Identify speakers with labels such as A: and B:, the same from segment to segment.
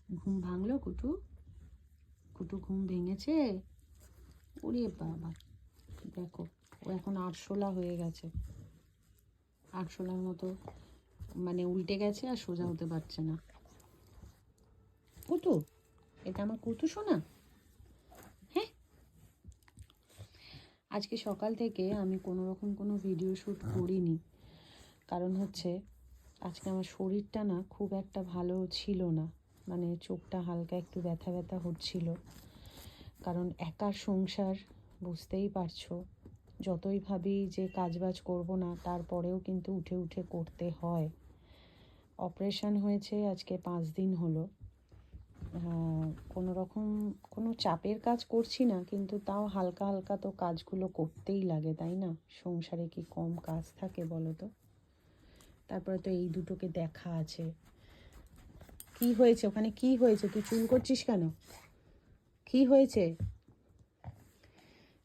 A: ঘুম ভাঙলো কুটু? কুটু ঘুম ভেঙেছে? ওরে বাবা, দেখো ও এখন আরশোলা হয়ে গেছে, আরশোলার মতো মানে উল্টে গেছে আর সোজা হতে পারছে না। কুটু, এটা আমার কুটু শোনা। হ্যাঁ, আজকে সকাল থেকে আমি কোনো রকম কোনো ভিডিও শ্যুট করিনি, কারণ হচ্ছে আজকে আমার শরীরটা না খুব একটা ভালো ছিল না, মানে চোখটা হালকা একটু ব্যথা ব্যথা হচ্ছিল। কারণ একার সংসার, বুঝতেই পারছো, যতই ভাবি যে কাজবাজ করব না, তারপরেও কিন্তু উঠে উঠে করতে হয়। অপারেশন হয়েছে আজকে 5 দিন হলো। কোনো রকম কোনো চাপের কাজ করছি না, কিন্তু তাও হালকা হালকা তো কাজগুলো করতেই লাগে, তাই না? সংসারে কি কম কাজ থাকে বলো তো? তারপরে তো এই দুটোকে দেখা আছে। কি হয়েছে ওখানে? কি হয়েছে? তুই চুল করছিস কেন? কি হয়েছে?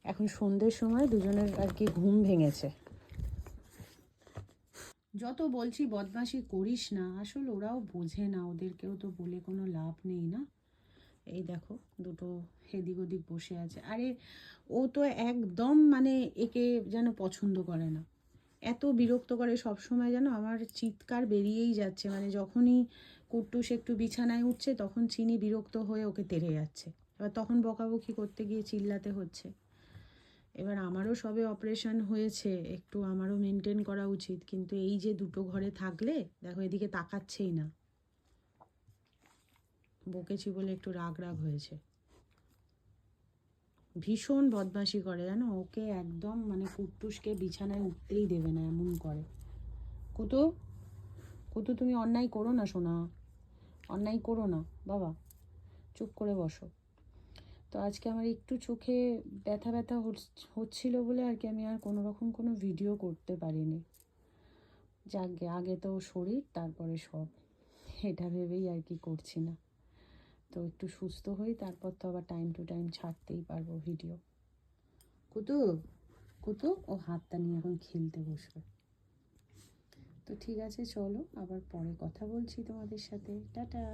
A: এখন সন্ধ্যের সময় দুজনের আর কি ঘুম ভেঙেছে। যত বলছি বদমাশি করিস না, আসলে ওরাও বোঝে না, ওদেরকেও তো বলে কোনো লাভ নেই না। এই দেখো দুটো এদিক ওদিক বসে আছে। আরে ও তো একদম মানে একে যেন পছন্দ করে না, এত বিরক্ত করে সব সময়, যেন আমার চিৎকার বেরিয়েই যাচ্ছে। মানে যখনই কুট্টুস একটু বিছানায় উঠছে তখন চিনি বিরক্ত হয়ে ওকে তেড়ে যাচ্ছে, এবার তখন বকাবকি করতে গিয়ে চিল্লাতে হচ্ছে। এবার আমারও সবে অপারেশন হয়েছে, একটু আমারও মেনটেন করা উচিত, কিন্তু এই যে দুটো ঘরে থাকলে দেখো এদিকে তাকাচ্ছেই না। বকেছি বলে একটু রাগ রাগ হয়েছে। ভীষণ বদমাশি করে জানো, ওকে একদম মানে কুট্টুসকে বিছানায় উঠতেই দেবে না, এমন করে। কুতু, কুতু তুমি অন্যায় করো না সোনা, অন্যায় করো না বাবা, চুপ করে বসো। তো আজকে আমার একটু চোখে ব্যথা ব্যথা হচ্ছিল বলে আর কি আমি আর কোনো রকম কোনো ভিডিও করতে পারিনি। যাকগে, আগে তো শরীর তারপরে সব, এটা ভেবেই আর কি করছি না। তো একটু সুস্থ হই, তারপর তো আবার টাইম টু টাইম ছাড়তেই পারবো ভিডিও। কুতু, কুতু ও হাতটা নিয়ে এখন খেলতে বসবে। তো ঠিক আছে, চলো আবার পরে কথা বলছি তোমাদের সাথে। টাটা।